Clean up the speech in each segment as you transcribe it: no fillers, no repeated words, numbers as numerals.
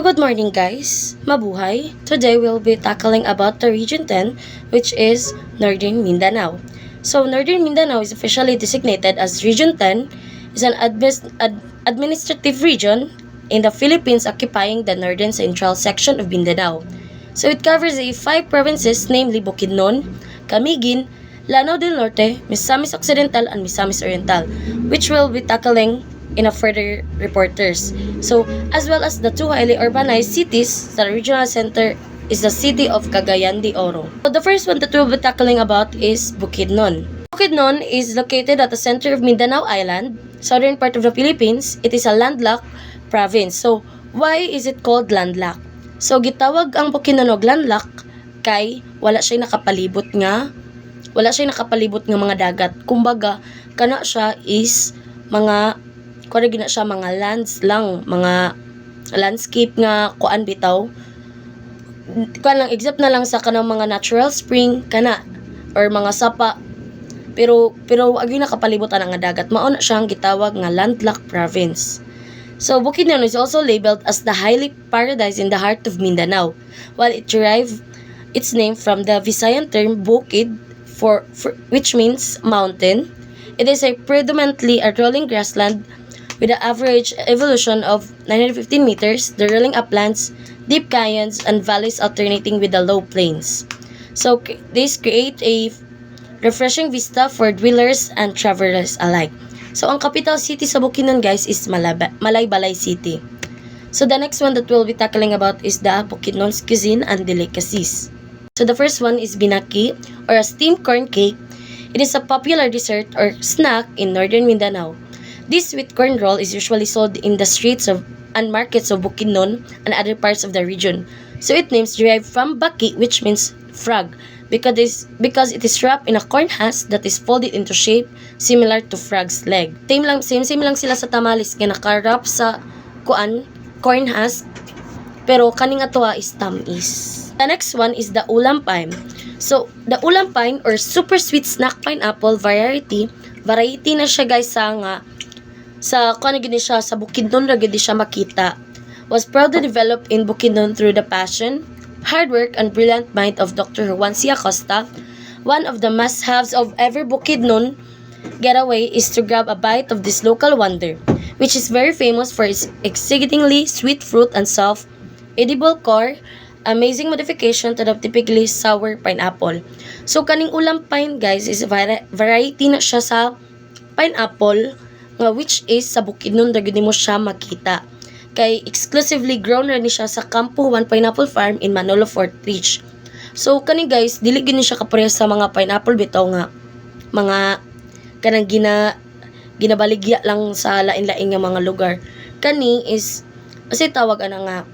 Good morning guys! Mabuhay! Today we'll be tackling about the Region 10, which is Northern Mindanao. So Northern Mindanao is officially designated as Region 10, is an administrative region in the Philippines occupying the northern central section of Mindanao. So it covers the 5 provinces, namely Bukidnon, Camiguin, Lanao del Norte, Misamis Occidental, and Misamis Oriental, which we'll be tackling in a further reporters. So, as well as the two highly urbanized cities, the regional center is the city of Cagayan de Oro. So, the first one that we'll be tackling about is Bukidnon. Bukidnon is located at the center of Mindanao Island, southern part of the Philippines. It is a landlocked province. So, why is it called landlocked? So, gitawag ang Bukidnon og landlocked kay wala siya nakapalibot nga mga dagat. Kumbaga, kana siya is mga gina siya mga lands lang, mga landscape nga kuan bitaw. Kuan lang except na lang sa kanang mga natural spring kana or mga sapa. Pero agi nakapalibutan ang dagat. Mao na siyang gitawag nga landlocked province. So Bukidnon is also labeled as the highly paradise in the heart of Mindanao, while it derived its name from the Visayan term bukid for which means mountain. It is a predominantly a rolling grassland with an average elevation of 915 meters, the rolling uplands, deep canyons, and valleys alternating with the low plains. So this create a refreshing vista for dwellers and travelers alike. So ang capital city sa Bukidnon guys is Malaybalay City. So the next one that we'll be tackling about is the Bukidnon's cuisine and delicacies. So the first one is binaki or a steamed corn cake. It is a popular dessert or snack in northern Mindanao. This sweet corn roll is usually sold in the streets and markets of Bukidnon and other parts of the region. So its names derived from baki, which means frog, because it is wrapped in a corn husk that is folded into shape similar to frog's leg. Same lang sila sa tamales nga naka-wrap sa corn husk, pero kaning atoa is tamis. The next one is the ulam pine. So the ulam pine or super sweet snack pineapple variety na siya guys sa Bukidnon ra gid siya makita, was proudly developed in Bukidnon through the passion, hard work, and brilliant mind of Dr. Juan C. Acosta. One of the must-haves of every Bukidnon getaway is to grab a bite of this local wonder, which is very famous for its exceedingly sweet fruit and soft, edible core, amazing modification to the typically sour pineapple. So kaning ulam pine guys is variety na siya sa pineapple nga which is sa Bukidnon ra gyud mo siya makita. Kay exclusively grown ra ni siya sa Campo 1 Pineapple Farm in Manolo Fort Ridge. So kani guys, dili gyud ni siya kapareha sa mga pineapple bitaw nga mga kanang ginabaligya lang sa lain-lain nga mga lugar. Kani is kasi tawag ana nga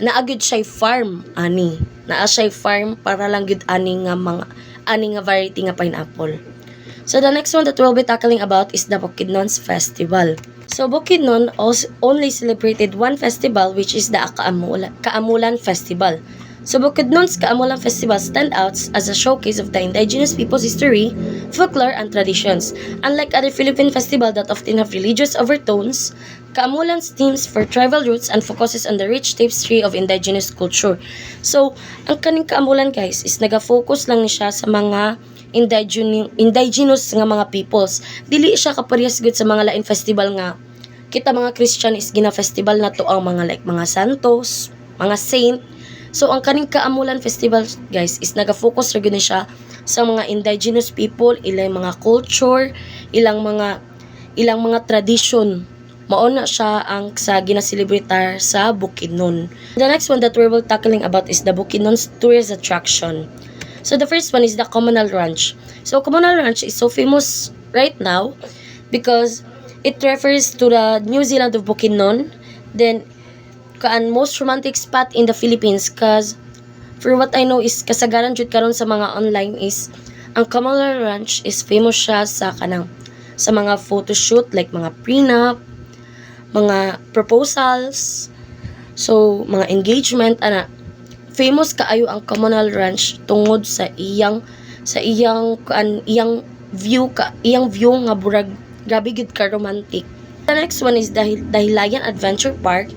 naagid siya farm ani. Naa siya farm para lang gyud ani nga variety nga pineapple. So the next one that we'll be tackling about is the Bukidnon's Festival. So Bukidnon only celebrated one festival, which is the Kaamulan Festival. So Bukidnon's Kaamulan Festival stands out as a showcase of the indigenous people's history, folklore, and traditions. Unlike other Philippine festivals that often have religious overtones, Kaamulan stems for tribal roots and focuses on the rich tapestry of indigenous culture. So ang kaning Kaamulan guys is naga-focus lang ni siya sa mga indigenous nga mga peoples. Dili siya kaparehas gud sa mga lain festival nga kita mga Christian is gina-festival na to ang mga santos, mga saint. So ang kaning Kaamulan Festival guys is naga-focus ra gyud siya sa mga indigenous people, ilang mga culture, ilang mga tradition. Mao na siya ang sa ginaselebratar sa Bukidnon. The next one that we will tackling about is the Bukidnon's tourist attraction. So the first one is the Communal Ranch. So Communal Ranch is so famous right now because it refers to the New Zealand of Bukidnon. Then most romantic spot in the Philippines, cause for what I know is kasagaran jud karon sa mga online is ang Communal Ranch is famous siya sa mga photo shoot like mga prenup, mga proposals, so mga engagement famous kaayo ang Communal Ranch tungod sa iyang view nga burag grabe gid ka romantic. The next one is the Hilayan Adventure Park,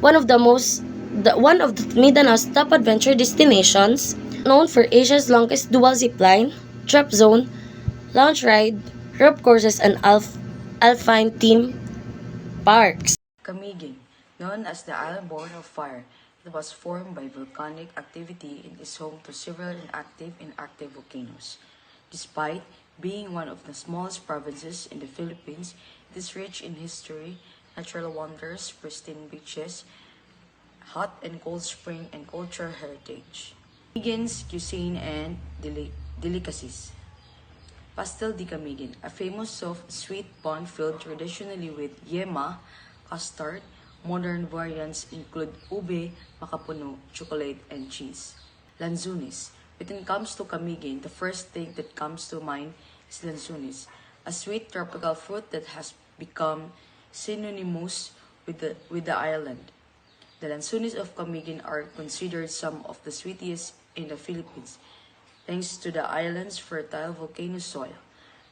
one of the most one of the Mindanao's top adventure destinations, known for Asia's longest dual zip line, drop zone, lounge ride, rope courses, and alpine theme parks. Camiguin, known as the Island Born of Fire, it was formed by volcanic activity and is home to several inactive volcanoes. Despite being one of the smallest provinces in the Philippines, it is rich in history, natural wonders, pristine beaches, hot and cold spring, and cultural heritage. Camiguin's cuisine and delicacies. Pastel de Camiguin, a famous soft, sweet bun filled traditionally with yema, custard. Modern variants include ube, makapuno, chocolate, and cheese. Lanzunis. When it comes to Camiguin, the first thing that comes to mind is lanzunis, a sweet tropical fruit that has become synonymous with the island. The lansunis of Camiguin are considered some of the sweetest in the Philippines, thanks to the island's fertile volcano soil.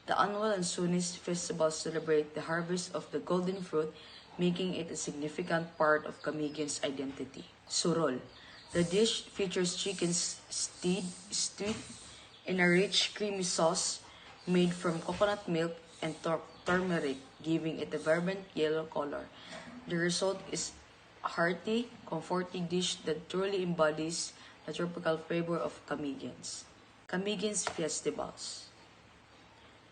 The annual Lansunis Festival celebrates the harvest of the golden fruit, making it a significant part of Camiguin's identity. Surol. The dish features chicken stewed in a rich, creamy sauce made from coconut milk and turmeric, giving it a vibrant yellow color. The result is a hearty, comforting dish that truly embodies the tropical flavor of Camiguins. Camiguins Festivals.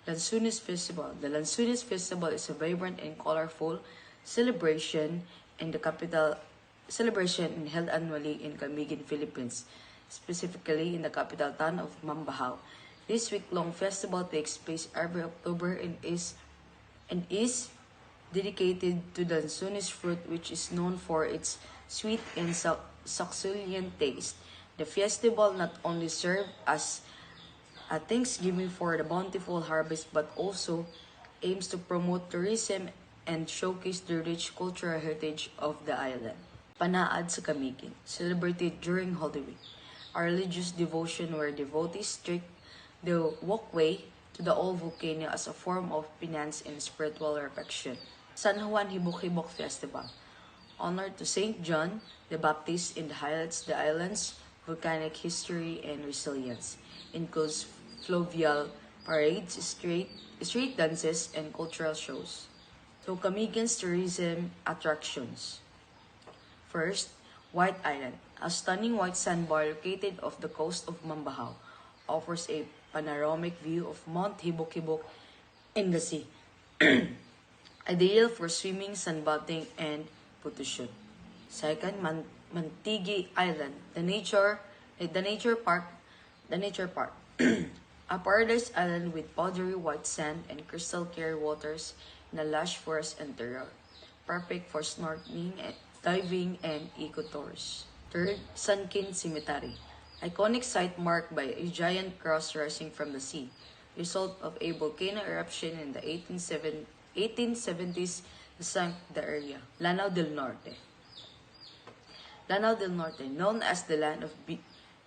Lansunis Festival. The Lansunis Festival is a vibrant and colorful celebration in the capital celebration held annually in Camiguin, Philippines, specifically in the capital town of Mambahaw. This week-long festival takes place every October and is dedicated to the Lansunis fruit, which is known for its sweet and succulent taste. The festival not only serves as a thanksgiving for the bountiful harvest but also aims to promote tourism and showcase the rich cultural heritage of the island. Panaad sa Camiguin, celebrated during Holy Week. A religious devotion where devotees trek the walkway to the old volcano as a form of penance and spiritual reflection. San Juan Hibok-Hibok Festival. Honored to Saint John the Baptist and highlights the island's volcanic history and resilience. Includes fluvial parades, street dances, and cultural shows. So, Camiguin's tourism attractions. First, White Island, a stunning white sandbar located off the coast of Mambahaw, offers a panoramic view of Mount Hibok-Hibok in the sea. Ideal for swimming, sunbathing, and photoshoot. Second, Mantigi Island, the nature park, a paradise island with powdery white sand and crystal clear waters in a lush forest interior, perfect for snorkeling, diving, and eco tours. Third, Sunken Cemetery, iconic site marked by a giant cross rising from the sea, result of a volcano eruption in the 1870s that sank the area. Lanao del Norte. Lanao del Norte, known as the land of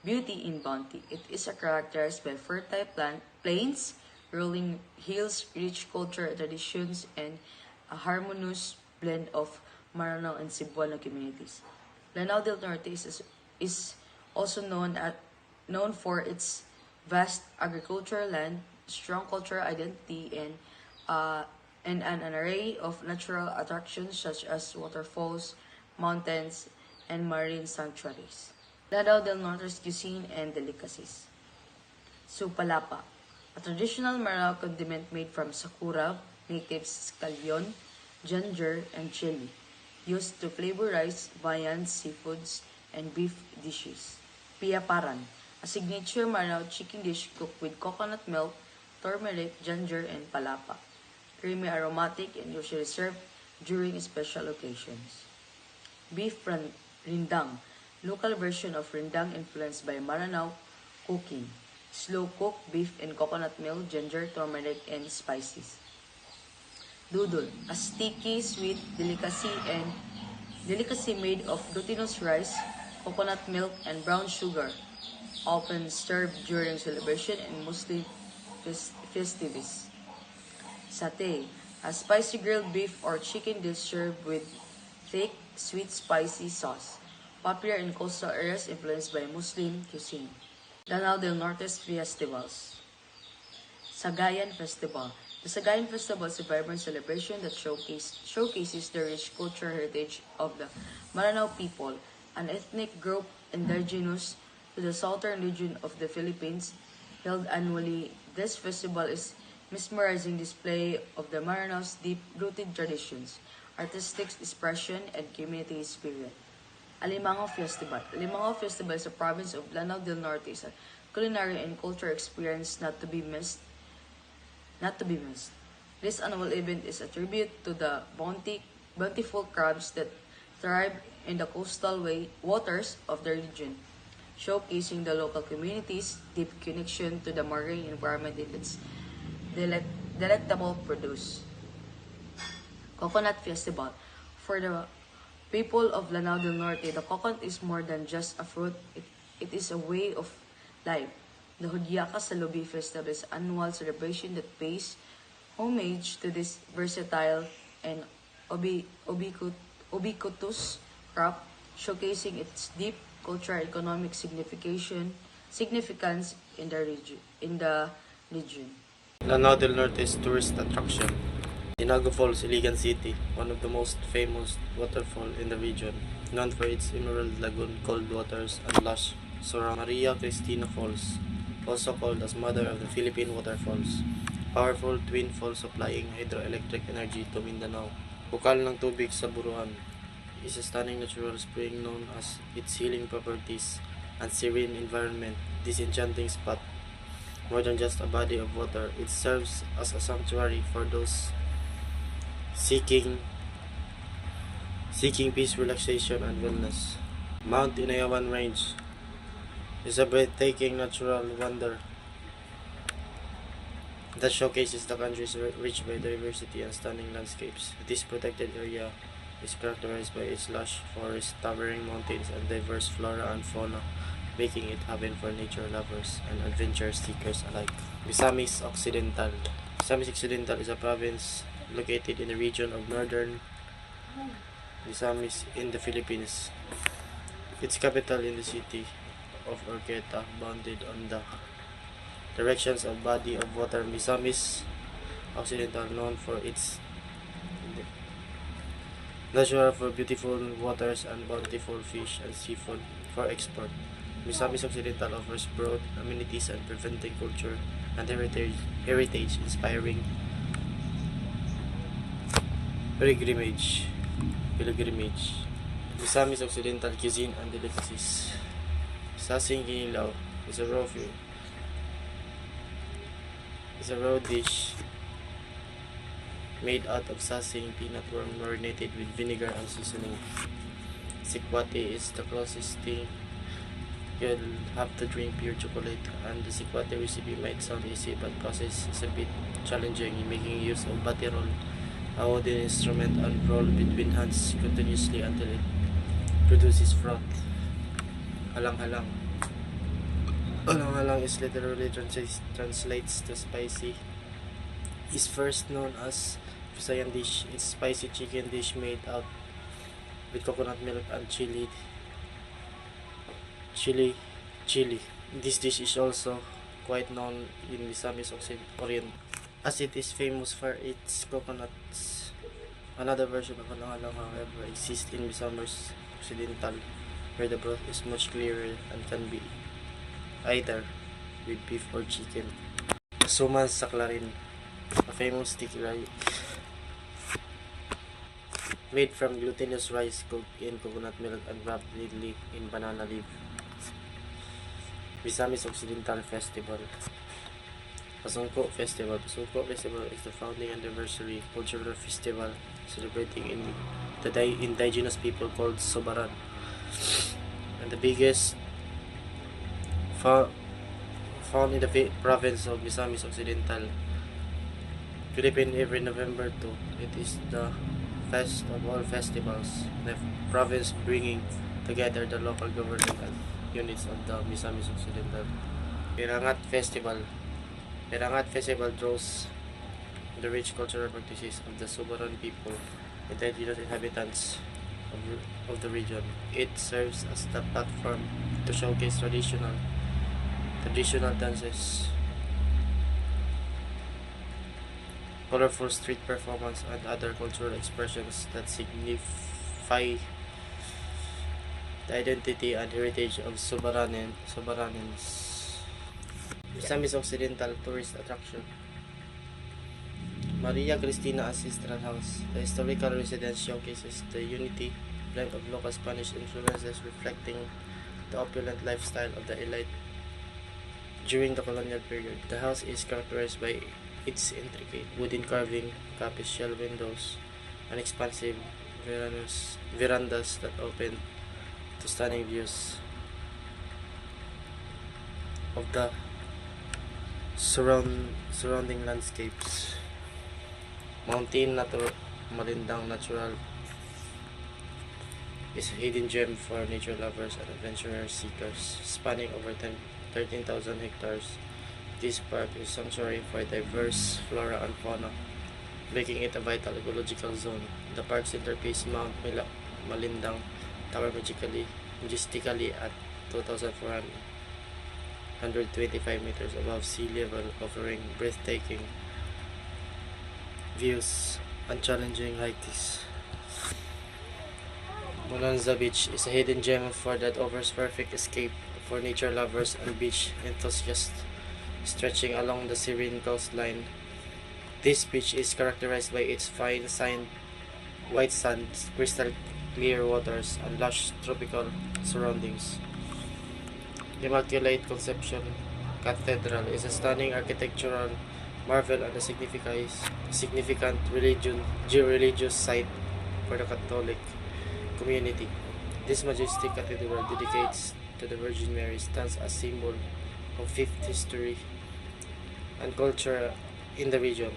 beauty in bounty, it is characterized by fertile plains, rolling hills, rich cultural traditions, and a harmonious blend of Maranao and Cebuano communities. Lanao del Norte is also known for its vast agricultural land, strong cultural identity, and an array of natural attractions such as waterfalls, mountains, and marine sanctuaries. Lanao del Norte's cuisine and delicacies. Supalapa, a traditional Maranao condiment made from sakura, native scallion, ginger, and chili, used to flavor rice, viands, seafoods, and beef dishes. Piaparan, a signature Maranao chicken dish cooked with coconut milk, turmeric, ginger, and palapa. Creamy, aromatic, and usually served during special occasions. Beef rindang, local version of rindang influenced by Maranao cooking. Slow-cooked beef in coconut milk, ginger, turmeric, and spices. Dudol, a sticky, sweet delicacy made of glutinous rice, coconut milk, and brown sugar, often served during celebration and Muslim festivities. Satay, a spicy grilled beef or chicken dish served with thick, sweet, spicy sauce. popular in coastal areas influenced by Muslim cuisine. Lanao del Norte's festivals. Sagayan Festival. The Sagayan Festival is a vibrant celebration that showcases the rich cultural heritage of the Maranao people, an ethnic group indigenous to the southern region of the Philippines. Held annually, this festival is mesmerizing display of the Maranao's deep-rooted traditions, artistic expression, and community spirit. Alimango Festival. Alimango Festival is a province of Lanao del Norte, is a culinary and cultural experience not to be missed. This annual event is a tribute to the bountiful crabs that thrive in the coastal waters of the region, showcasing the local community's deep connection to the marine environment and its delectable produce. Coconut Festival. For the people of Lanao del Norte, the coconut is more than just a fruit, it is a way of life. The Hudyaka Salubi Festival is an annual celebration that pays homage to this versatile and ubiquitous crop, showcasing its deep cultural and economic significance in the region. Lanao del Norte is tourist attraction. Tinago Falls, Iligan City, one of the most famous waterfall in the region, known for its emerald lagoon, cold waters, and lush surround. Maria Cristina Falls, also called as Mother of the Philippine Waterfalls, powerful twin falls supplying hydroelectric energy to Mindanao. Bukal ng tubig sa Buruan is a stunning natural spring known as its healing properties and serene environment. This enchanting spot, more than just a body of water, it serves as a sanctuary for those seeking peace, relaxation, and wellness. Mount Inayawan Range is a breathtaking natural wonder that showcases the country's rich biodiversity and stunning landscapes. This protected area is characterized by its lush forests, towering mountains, and diverse flora and fauna, making it heaven for nature lovers and adventure seekers alike. Misamis Occidental. Misamis Occidental is a province located in the region of northern Misamis in the Philippines. Its capital in the city of Orqueta, bounded on the directions of body of water. Misamis Occidental, known for its natural for beautiful waters and bountiful fish and seafood for export. Misamis Occidental offers broad amenities and preventing culture and heritage inspiring pilgrimage. Misamis Occidental cuisine and delicacies. Sasing Kinilaw is a raw dish made out of sasing peanut worm marinated with vinegar and seasoning. Sikwati is the closest thing. You'll have to drink pure chocolate, and the sikwati recipe might sound easy, but process is a bit challenging in making use of batirol, a wooden instrument, and roll between hands continuously until it produces froth. Halang-halang. Halang-halang is literally translates to spicy. Is first known as Visayan dish. It's spicy chicken dish made out with coconut milk and chili. This dish is also quite known in Misamis Orient, as it is famous for its coconuts. Another version of halang-halang, however, exists in Misamis Occidental, where the broth is much clearer and can be either with beef or chicken. Suman sa Clarin, a famous sticky rice made from glutinous rice cooked in coconut milk and wrapped neatly in banana leaf. Misamis Occidental Festival. Pasungko Festival. Pasungko Festival is the founding anniversary cultural festival celebrating in the indigenous people called Sobaran, and the biggest found in the province of Misamis Occidental, Philippines every November 2. It is the best of all festivals, the province bringing together the local government and units of the Misamis Occidental. Pirangat Festival. Pirangat Festival draws the rich cultural practices of the Sobaran people, indigenous inhabitants of the region. It serves as the platform to showcase traditional dances, colorful street performance, and other cultural expressions that signify the identity and heritage of Sobaranins. Misamis Occidental tourist attraction. Maria Cristina Ancestral House. The historical residence showcases the unity blend of local Spanish influences reflecting the opulent lifestyle of the elite during the colonial period. The house is characterized by its intricate wooden carving, capital windows, and expansive verandas that open to stunning views of the surrounding landscapes. Malindang Natural is a hidden gem for nature lovers and adventure seekers, spanning over 13,000 hectares. This park is sanctuary for diverse flora and fauna, making it a vital ecological zone. The park centerpiece, Mount Malindang Tower, majestically at 2,425 meters above sea level, offering breathtaking views and challenging hikes. Bonanza Beach is a hidden gem that offers perfect escape for nature lovers and beach enthusiasts, stretching along the serene coastline. This beach is characterized by its fine white sand, crystal clear waters, and lush tropical surroundings. Immaculate Conception Cathedral is a stunning architectural marvel and a significant religious site for the Catholic community. This majestic cathedral, dedicated to the Virgin Mary, stands as symbol of faith, history, and culture in the region.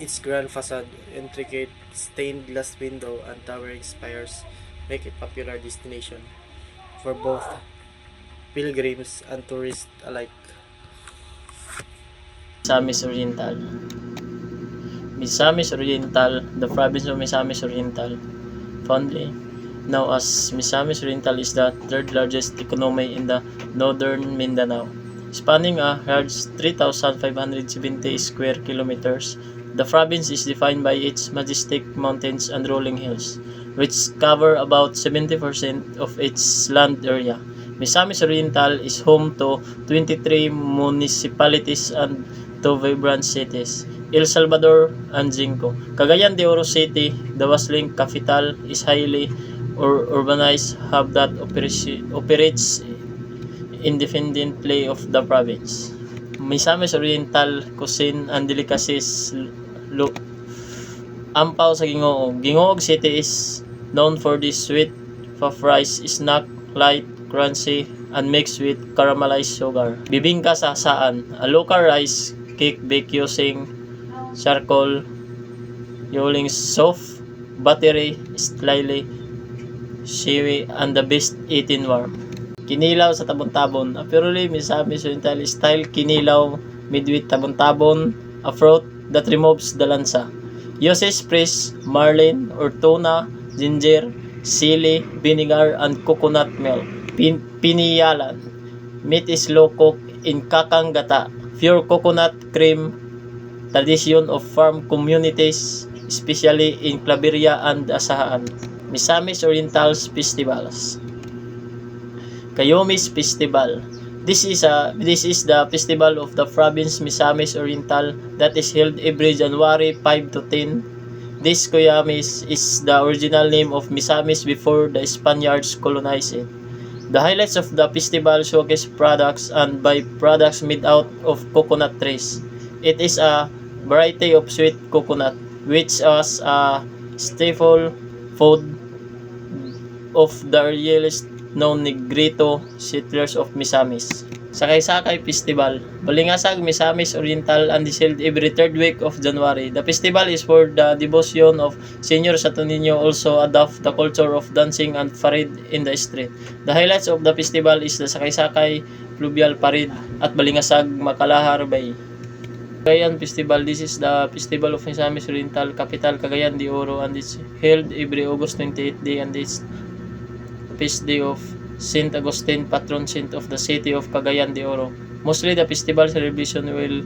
Its grand facade, intricate stained glass window, and towering spires make it a popular destination for both pilgrims and tourists alike. Misamis Oriental. Misamis Oriental, the province of Misamis Oriental, fondly known as Misamis Oriental, is the third largest economy in the northern Mindanao, spanning a large 3,570 square kilometers. The province is defined by its majestic mountains and rolling hills, which cover about 70% of its land area. Misamis Oriental is home to 23 municipalities and 2 vibrant cities, El Salvador and Jingo. Cagayan de Oro City, the bustling capital, is highly urbanized hub that operates independently of the province. Misamis Oriental cuisine and delicacies. Ampaw sa Gingoog. Gingoog City is known for this sweet puff rice snack, light, crunchy, and mixed with caramelized sugar. Bibingka sa Saan, a local rice cake baked using charcoal, using soft, buttery, slightly chewy, and the best eaten warm. Kinilaw sa tabon-tabon, a purely Misamis Oriental style kinilaw made with tabon-tabon, a fruit that removes the lansa. Uses fresh marlin or tuna, ginger, sili, vinegar, and coconut milk. Piniyalan. Meat is low cooked in kakang gata, pure coconut cream, tradition of farm communities, especially in Claveria and Asahan. Misamis Oriental's festivals. Kayomis Festival. This is the festival of the province Misamis Oriental that is held every January 5 to 10. This Kayomis is the original name of Misamis before the Spaniards colonized it. The highlights of the festival showcase products and byproducts made out of coconut trees. It is a variety of sweet coconut, which was a staple food of the earliest known Negrito settlers of Misamis. Sakay-Sakay Festival. Balingasag Misamis Oriental and is held every third week of January. The festival is for the devotion of Señor Santo Niño, also adopt the culture of dancing and parade in the street. The highlights of the festival is the Sakay-Sakay Fluvial Parade at Balingasag, Makalahar Bay. Cagayan Festival. This is the festival of Misamis Oriental, capital Cagayan de Oro, and it's held every August 28th day, and it's feast day of Saint Agustin, patron saint of the city of Cagayan de Oro. Mostly the festival celebration will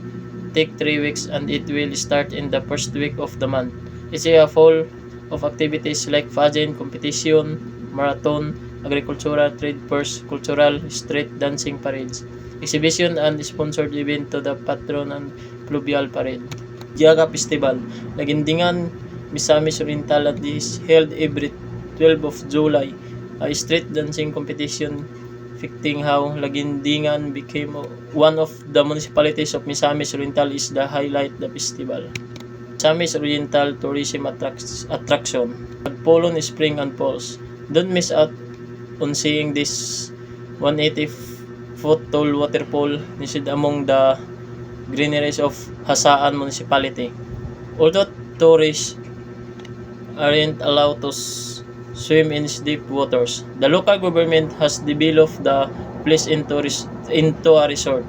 take 3 weeks, and it will start in the first week of the month. It's a full of activities like pageant, competition, marathon, agricultural trade fairs, cultural, street dancing parades, exhibition, and sponsored event to the patron and fluvial parade. Giaga Festival, Lagindingan, Misamis Oriental, at is held every 12 of July. A street dancing competition depicting how Lagindingan became one of the municipalities of Misamis Oriental is the highlight the festival. Misamis Oriental tourism attraction. Pagpulon Spring and Falls. Don't miss out on seeing this 180-foot tall waterfall nested among the greeneries of Hasaan Municipality. Although tourists aren't allowed to swim in deep waters, the local government has developed the place into a resort.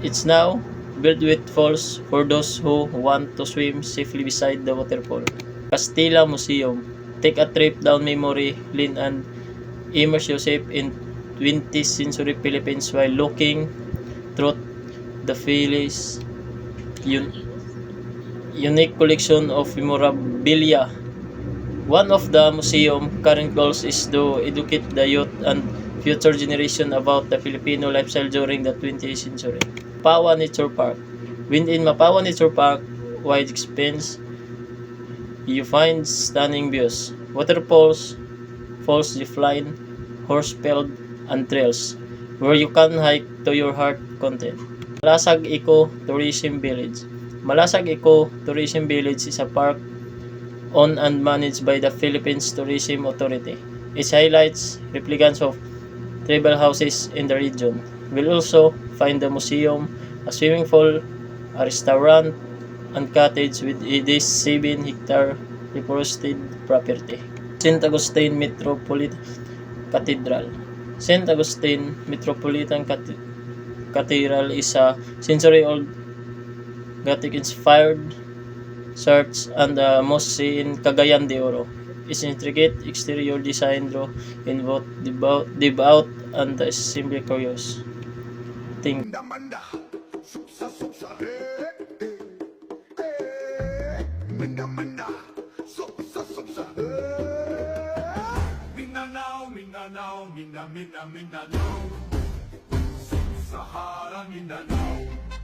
It's now built with falls for those who want to swim safely beside the waterfall. Castilla Museum. Take a trip down memory lane and immerse yourself in 20th century Philippines while looking through the Philippines unique collection of memorabilia. One of the museum current goals is to educate the youth and future generation about the Filipino lifestyle during the 20th century. Mapawa Nature Park. Within Mapawa Nature Park, wide expanse, you find stunning views, waterfalls, falls, zipline, horse field, and trails, where you can hike to your heart content. Malasag Eco Tourism Village. Malasag Eco Tourism Village is a park owned and managed by the Philippines Tourism Authority. It highlights replicants of tribal houses in the region. We'll also find the museum, a swimming pool, a restaurant, and cottage with this 7-hectare reforested property. St. Augustine Metropolitan Cathedral. St. Augustine Metropolitan Cathedral is a century-old Gothic-inspired church and the mosque in Cagayan de Oro. Its intricate exterior design draw in both devout and the simply curious. Manda, suksa, suksa, Manda, suksa, suksa, Mindanao, Mindanao, Mindanao, Sahara, Mindanao.